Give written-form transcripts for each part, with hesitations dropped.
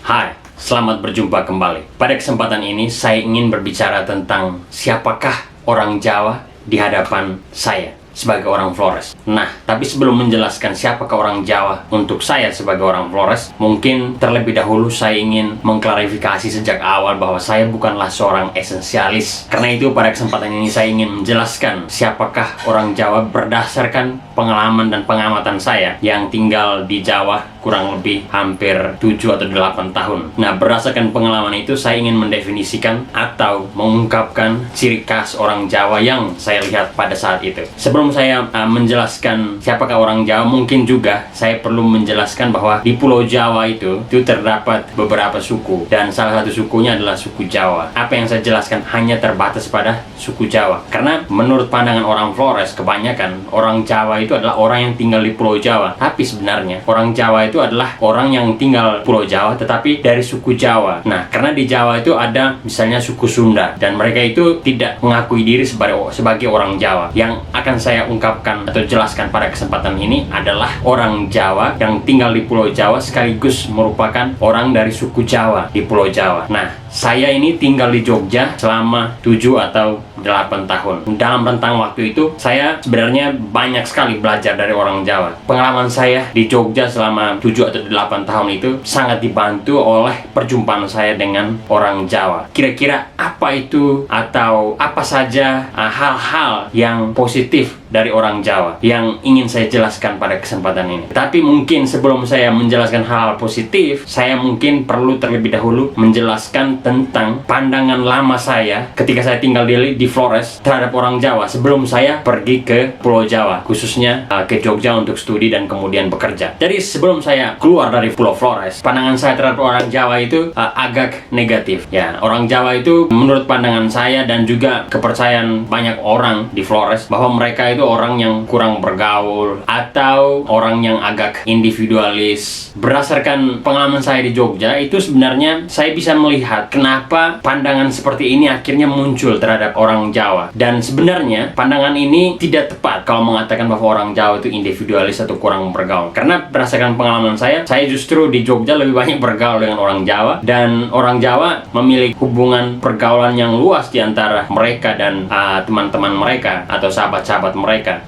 Hai, selamat berjumpa kembali. Pada kesempatan ini saya ingin berbicara tentang siapakah orang Jawa di hadapan saya sebagai orang Flores. Nah, tapi sebelum menjelaskan siapakah orang Jawa untuk saya sebagai orang Flores, mungkin terlebih dahulu saya ingin mengklarifikasi sejak awal bahwa saya bukanlah seorang esensialis. Karena itu pada kesempatan ini saya ingin menjelaskan siapakah orang Jawa berdasarkan pengalaman dan pengamatan saya yang tinggal di Jawa kurang lebih hampir 7 atau 8 tahun. Nah, berdasarkan pengalaman itu saya ingin mendefinisikan atau mengungkapkan ciri khas orang Jawa yang saya lihat pada saat itu. Sebelum saya menjelaskan siapakah orang Jawa, mungkin juga saya perlu menjelaskan bahwa di Pulau Jawa itu terdapat beberapa suku, dan salah satu sukunya adalah suku Jawa. Apa yang saya jelaskan hanya terbatas pada suku Jawa, karena menurut pandangan orang Flores, kebanyakan orang Jawa itu adalah orang yang tinggal di Pulau Jawa. Tapi sebenarnya orang Jawa itu adalah orang yang tinggal Pulau Jawa tetapi dari suku Jawa. Nah, karena di Jawa itu ada misalnya suku Sunda, dan mereka itu tidak mengakui diri sebagai orang Jawa. Yang akan saya ungkapkan atau jelaskan pada kesempatan ini adalah orang Jawa yang tinggal di Pulau Jawa sekaligus merupakan orang dari suku Jawa di Pulau Jawa. Nah, saya ini tinggal di Jogja selama 7 atau 8 tahun. Dalam rentang waktu itu saya sebenarnya banyak sekali belajar dari orang Jawa. Pengalaman saya di Jogja selama 7 atau 8 tahun itu sangat dibantu oleh perjumpaan saya dengan orang Jawa. Kira-kira apa itu atau apa saja hal-hal yang positif dari orang Jawa yang ingin saya jelaskan pada kesempatan ini. Tapi mungkin sebelum saya menjelaskan hal-hal positif, saya mungkin perlu terlebih dahulu menjelaskan tentang pandangan lama saya ketika saya tinggal di Flores terhadap orang Jawa sebelum saya pergi ke Pulau Jawa, khususnya ke Jogja untuk studi dan kemudian bekerja. Jadi sebelum saya keluar dari Pulau Flores, pandangan saya terhadap orang Jawa itu agak negatif. Ya, orang Jawa itu menurut pandangan saya dan juga kepercayaan banyak orang di Flores bahwa mereka itu orang yang kurang bergaul atau orang yang agak individualis. Berdasarkan pengalaman saya di Jogja itu sebenarnya saya bisa melihat kenapa pandangan seperti ini akhirnya muncul terhadap orang Jawa. Dan sebenarnya pandangan ini tidak tepat kalau mengatakan bahwa orang Jawa itu individualis atau kurang bergaul. Karena berdasarkan pengalaman saya justru di Jogja lebih banyak bergaul dengan orang Jawa, dan orang Jawa memiliki hubungan pergaulan yang luas di antara mereka dan teman-teman mereka atau sahabat-sahabat mereka.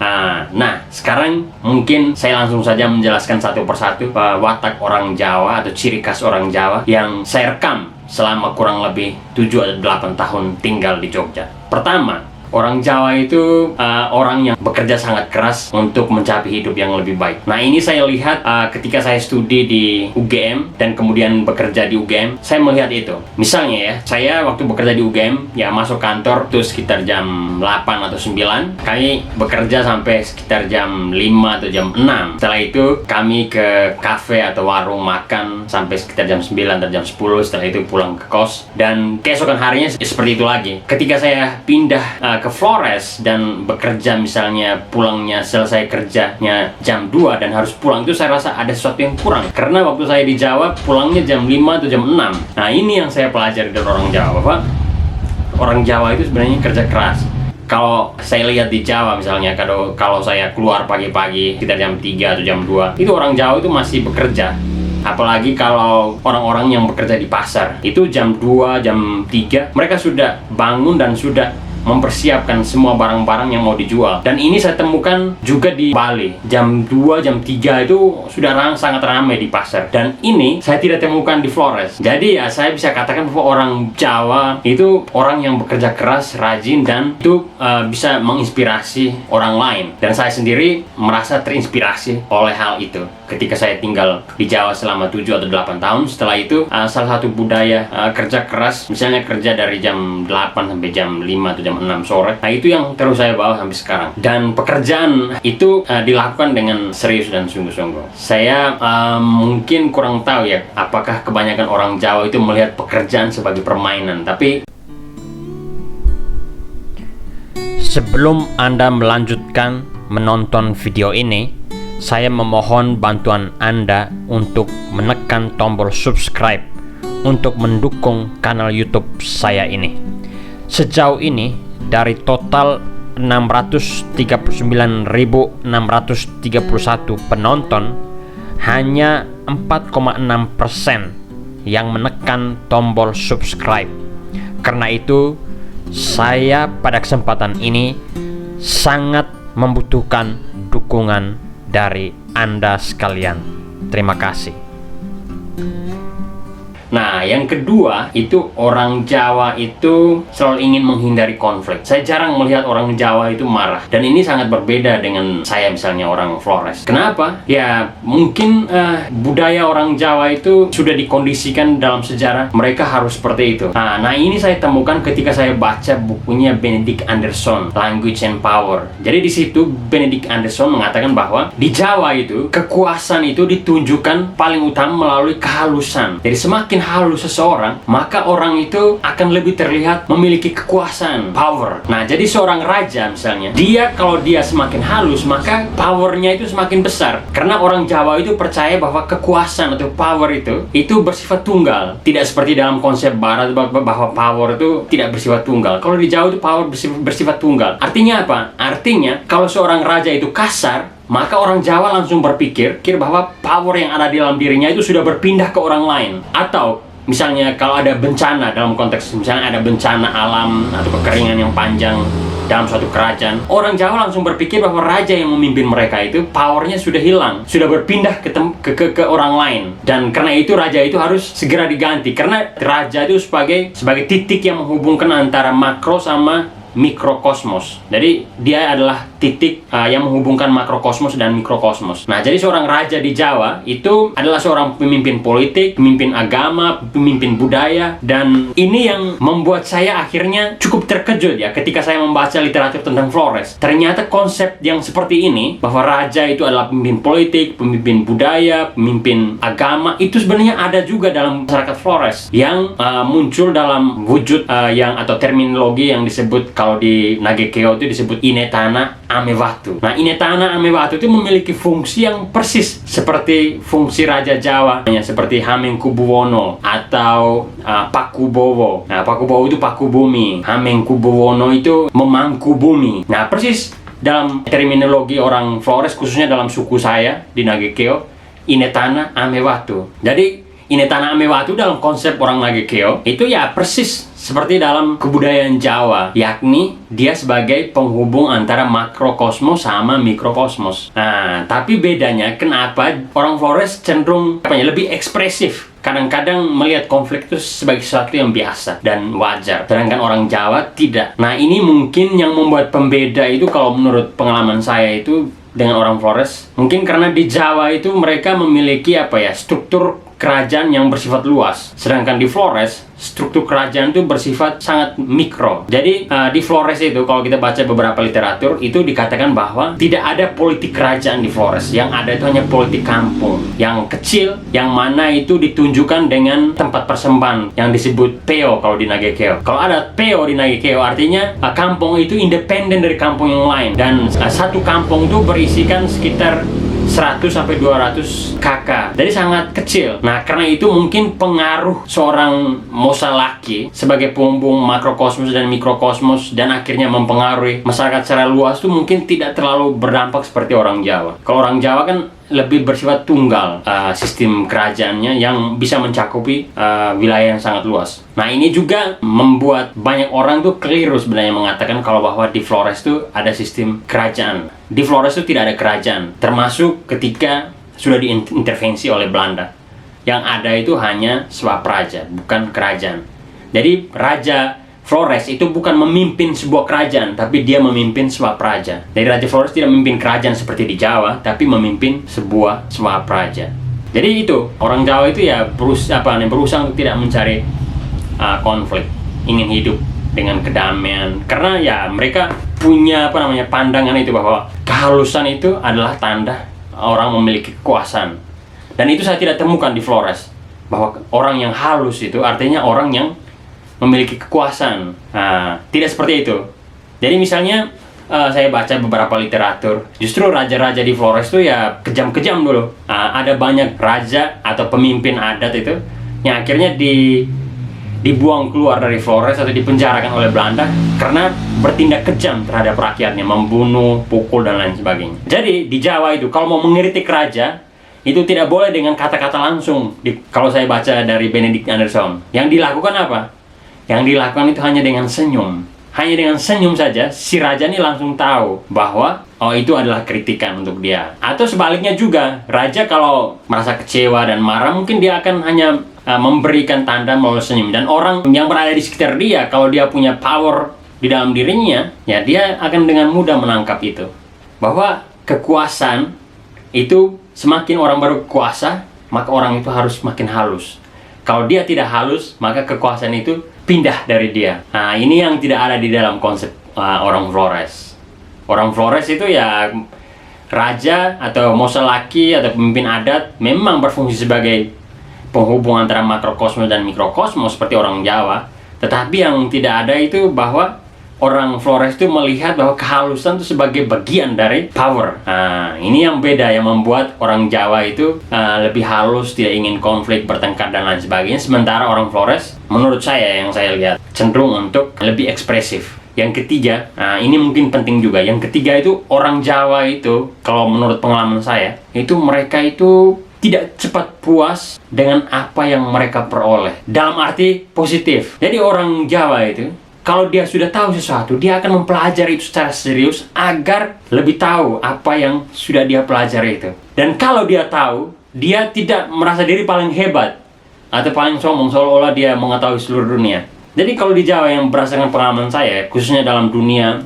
Nah, sekarang mungkin saya langsung saja menjelaskan satu persatu watak orang Jawa atau ciri khas orang Jawa yang saya rekam selama kurang lebih 7 atau 8 tahun tinggal di Jogja. Pertama, orang Jawa itu orang yang bekerja sangat keras untuk mencapai hidup yang lebih baik. Nah, ini saya lihat ketika saya studi di UGM dan kemudian bekerja di UGM, saya melihat itu. Misalnya ya, saya waktu bekerja di UGM, ya masuk kantor itu sekitar jam 8 atau 9. Kami bekerja sampai sekitar jam 5 atau jam 6. Setelah itu kami ke kafe atau warung makan sampai sekitar jam 9 atau jam 10. Setelah itu pulang ke kos, dan keesokan harinya seperti itu lagi. Ketika saya pindah ke Flores dan bekerja, misalnya pulangnya selesai kerjanya jam 2 dan harus pulang, itu saya rasa ada sesuatu yang kurang. Karena waktu saya di Jawa pulangnya jam 5 atau jam 6. Nah, ini yang saya pelajari dari orang Jawa, Pak. Orang Jawa itu sebenarnya kerja keras. Kalau saya lihat di Jawa misalnya, kalau saya keluar pagi-pagi sekitar jam 3 atau jam 2, itu orang Jawa itu masih bekerja. Apalagi kalau orang-orang yang bekerja di pasar, itu jam 2, jam 3 mereka sudah bangun dan sudah mempersiapkan semua barang-barang yang mau dijual. Dan ini saya temukan juga di Bali. Jam 2, jam 3 itu sudah sangat ramai di pasar. Dan ini saya tidak temukan di Flores. Jadi ya saya bisa katakan bahwa orang Jawa itu orang yang bekerja keras, rajin, dan itu bisa menginspirasi orang lain. Dan saya sendiri merasa terinspirasi oleh hal itu ketika saya tinggal di Jawa selama 7 atau 8 tahun. Setelah itu salah satu budaya kerja keras, misalnya kerja dari jam 8 sampai jam 5 atau jam 6 sore. Nah, itu yang terus saya bawa sampai sekarang. Dan pekerjaan itu dilakukan dengan serius dan sungguh-sungguh. Saya mungkin kurang tahu ya, apakah kebanyakan orang Jawa itu melihat pekerjaan sebagai permainan. Tapi sebelum Anda melanjutkan menonton video ini, saya memohon bantuan Anda untuk menekan tombol subscribe untuk mendukung kanal YouTube saya ini. Sejauh ini, dari total 639.631 penonton, hanya 4,6% yang menekan tombol subscribe. Karena itu, saya pada kesempatan ini sangat membutuhkan dukungan dari Anda sekalian. Terima kasih. Nah, yang kedua itu orang Jawa itu selalu ingin menghindari konflik. Saya jarang melihat orang Jawa itu marah. Dan ini sangat berbeda dengan saya misalnya orang Flores. Kenapa? Ya, mungkin budaya orang Jawa itu sudah dikondisikan dalam sejarah mereka harus seperti itu. Nah, ini saya temukan ketika saya baca bukunya Benedict Anderson, Language and Power. Jadi di situ Benedict Anderson mengatakan bahwa di Jawa itu kekuasaan itu ditunjukkan paling utama melalui kehalusan. Jadi semakin halus seseorang, maka orang itu akan lebih terlihat memiliki kekuasaan, power. Nah, jadi seorang raja misalnya, kalau dia semakin halus, maka powernya itu semakin besar. Karena orang Jawa itu percaya bahwa kekuasaan atau power itu bersifat tunggal. Tidak seperti dalam konsep barat bahwa power itu tidak bersifat tunggal. Kalau di Jawa itu power bersifat tunggal. Artinya apa? Artinya kalau seorang raja itu kasar, maka orang Jawa langsung berpikir bahwa power yang ada di dalam dirinya itu sudah berpindah ke orang lain. Atau misalnya kalau ada bencana, dalam konteks misalnya ada bencana alam atau kekeringan yang panjang dalam suatu kerajaan, orang Jawa langsung berpikir bahwa raja yang memimpin mereka itu powernya sudah hilang, sudah berpindah ke orang lain. Dan karena itu raja itu harus segera diganti, karena raja itu sebagai titik yang menghubungkan antara makro sama mikrokosmos. Jadi dia adalah titik yang menghubungkan makrokosmos dan mikrokosmos. Nah, jadi seorang raja di Jawa itu adalah seorang pemimpin politik, pemimpin agama, pemimpin budaya. Dan ini yang membuat saya akhirnya cukup terkejut ya ketika saya membaca literatur tentang Flores. Ternyata konsep yang seperti ini, bahwa raja itu adalah pemimpin politik, pemimpin budaya, pemimpin agama, itu sebenarnya ada juga dalam masyarakat Flores yang muncul dalam wujud atau terminologi yang disebut, kalau di Nagekeo itu disebut Inetana Amewatu. Nah, Inetana Amewatu itu memiliki fungsi yang persis seperti fungsi Raja Jawa, seperti Hamengkubuwono atau Pakubowo. Nah, Pakubowo itu paku bumi, Hamengkubuwono itu memangku bumi. Nah, persis dalam terminologi orang Flores, khususnya dalam suku saya di Nagekeo, Inetana Amewatu. Jadi Inetana Amewatu dalam konsep orang Nagekeo itu ya persis seperti dalam kebudayaan Jawa, yakni dia sebagai penghubung antara makrokosmos sama mikrokosmos. Nah, tapi bedanya kenapa orang Flores cenderung lebih ekspresif, kadang-kadang melihat konflik itu sebagai sesuatu yang biasa dan wajar, sedangkan orang Jawa tidak. Nah, ini mungkin yang membuat pembeda itu, kalau menurut pengalaman saya itu dengan orang Flores, mungkin karena di Jawa itu mereka memiliki struktur kerajaan yang bersifat luas, sedangkan di Flores struktur kerajaan itu bersifat sangat mikro. Jadi di Flores itu, kalau kita baca beberapa literatur, itu dikatakan bahwa tidak ada politik kerajaan di Flores. Yang ada itu hanya politik kampung yang kecil, yang mana itu ditunjukkan dengan tempat persembahan yang disebut peo kalau di Nagekeo. Kalau ada peo di Nagekeo, artinya kampung itu independen dari kampung yang lain, dan satu kampung itu berisikan sekitar 100-200 kakak. Jadi sangat kecil. Nah, karena itu mungkin pengaruh seorang Mosa laki sebagai penghubung makrokosmos dan mikrokosmos, dan akhirnya mempengaruhi masyarakat secara luas itu mungkin tidak terlalu berdampak seperti orang Jawa. Kalau orang Jawa kan lebih bersifat tunggal sistem kerajaannya yang bisa mencakupi wilayah yang sangat luas. Nah, ini juga membuat banyak orang tuh keliru sebenarnya mengatakan kalau bahwa di Flores tuh ada sistem kerajaan. Di Flores tuh tidak ada kerajaan, termasuk ketika sudah diintervensi oleh Belanda. Yang ada itu hanya swapraja, bukan kerajaan. Jadi Raja Flores itu bukan memimpin sebuah kerajaan, tapi dia memimpin swapraja. Jadi Raja Flores tidak memimpin kerajaan seperti di Jawa, tapi memimpin sebuah swapraja. Jadi itu, orang Jawa itu ya berusaha untuk tidak mencari konflik, ingin hidup dengan kedamaian. Karena ya mereka punya pandangan itu bahwa kehalusan itu adalah tanda orang memiliki kekuasaan. Dan itu saya tidak temukan di Flores, bahwa orang yang halus itu artinya orang yang memiliki kekuasaan. Nah, tidak seperti itu. Jadi misalnya saya baca beberapa literatur, justru raja-raja di Flores itu ya kejam-kejam dulu. Ada banyak raja atau pemimpin adat itu yang akhirnya dibuang keluar dari Flores atau dipenjarakan oleh Belanda karena bertindak kejam terhadap rakyatnya, membunuh, pukul, dan lain sebagainya. Jadi di Jawa itu kalau mau mengkritik raja, itu tidak boleh dengan kata-kata langsung. Kalau saya baca dari Benedict Anderson, yang dilakukan apa? Yang dilakukan itu hanya dengan senyum. Hanya dengan senyum saja, si raja ini langsung tahu bahwa itu adalah kritikan untuk dia. Atau sebaliknya juga, raja kalau merasa kecewa dan marah, mungkin dia akan hanya memberikan tanda melalui senyum. Dan orang yang berada di sekitar dia, kalau dia punya power di dalam dirinya, ya dia akan dengan mudah menangkap itu. Bahwa kekuasaan itu, semakin orang berkuasa, maka orang itu harus makin halus. Kalau dia tidak halus, maka kekuasaan itu pindah dari dia. Nah, ini yang tidak ada di dalam konsep orang Flores. Orang Flores itu ya raja atau moselaki atau pemimpin adat memang berfungsi sebagai penghubung antara makrokosmos dan mikrokosmos seperti orang Jawa. Tetapi yang tidak ada itu bahwa orang Flores itu melihat bahwa kehalusan itu sebagai bagian dari power. Nah, ini yang beda, yang membuat orang Jawa itu lebih halus, tidak ingin konflik, bertengkar, dan lain sebagainya. Sementara orang Flores, menurut saya, yang saya lihat, cenderung untuk lebih ekspresif. Yang ketiga, ini mungkin penting juga. Yang ketiga itu, orang Jawa itu, kalau menurut pengalaman saya, itu mereka itu tidak cepat puas dengan apa yang mereka peroleh. Dalam arti positif. Jadi orang Jawa itu, kalau dia sudah tahu sesuatu, dia akan mempelajari itu secara serius agar lebih tahu apa yang sudah dia pelajari itu. Dan kalau dia tahu, dia tidak merasa diri paling hebat atau paling sombong seolah-olah dia mengetahui seluruh dunia. Jadi kalau di Jawa, yang berdasarkan pengalaman saya, khususnya dalam dunia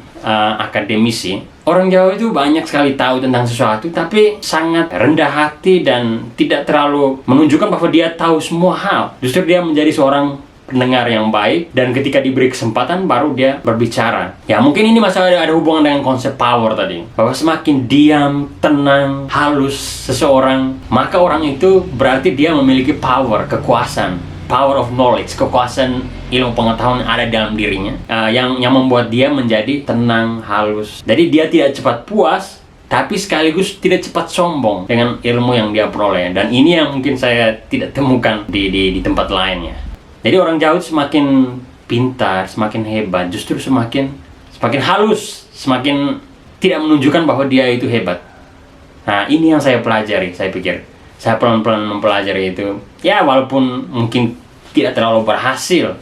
akademisi, orang Jawa itu banyak sekali tahu tentang sesuatu, tapi sangat rendah hati dan tidak terlalu menunjukkan bahwa dia tahu semua hal. Justru dia menjadi seorang pendengar yang baik, dan ketika diberi kesempatan baru dia berbicara. Ya mungkin ini masalah ada hubungan dengan konsep power tadi, bahwa semakin diam, tenang, halus seseorang, maka orang itu berarti dia memiliki power, kekuasaan, power of knowledge, kekuasaan ilmu pengetahuan yang ada dalam dirinya, yang membuat dia menjadi tenang, halus. Jadi dia tidak cepat puas, tapi sekaligus tidak cepat sombong dengan ilmu yang dia peroleh. Dan ini yang mungkin saya tidak temukan di tempat lainnya. Jadi orang Jawa semakin pintar, semakin hebat, justru semakin halus, semakin tidak menunjukkan bahwa dia itu hebat. Nah, ini yang saya pelajari, saya pikir. Saya pelan-pelan mempelajari itu. Ya, walaupun mungkin tidak terlalu berhasil,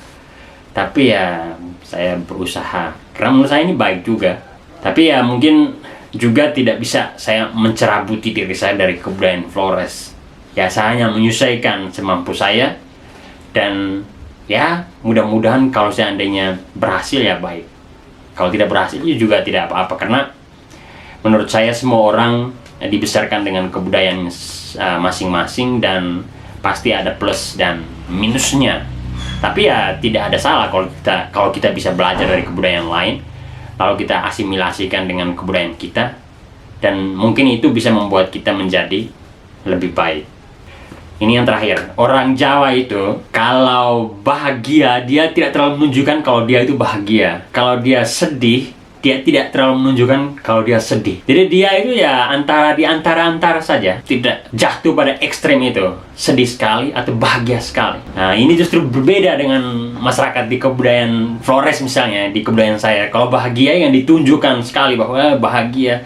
tapi ya saya berusaha. Karena menurut saya ini baik juga. Tapi ya mungkin juga tidak bisa saya mencerabuti diri saya dari kebudayaan Flores. Ya, saya hanya menyesuaikan semampu saya. Dan ya mudah-mudahan kalau seandainya berhasil ya baik. Kalau tidak berhasil juga tidak apa-apa, karena menurut saya semua orang dibesarkan dengan kebudayaan masing-masing dan pasti ada plus dan minusnya. Tapi ya tidak ada salah kalau kita bisa belajar dari kebudayaan lain, lalu kita asimilasikan dengan kebudayaan kita, dan mungkin itu bisa membuat kita menjadi lebih baik. Ini yang terakhir, orang Jawa itu kalau bahagia, dia tidak terlalu menunjukkan kalau dia itu bahagia. Kalau dia sedih, dia tidak terlalu menunjukkan kalau dia sedih. Jadi dia itu ya di antara saja, tidak jatuh pada ekstrem itu, sedih sekali atau bahagia sekali. Nah, ini justru berbeda dengan masyarakat di kebudayaan Flores misalnya, di kebudayaan saya. Kalau bahagia yang ditunjukkan sekali bahwa bahagia,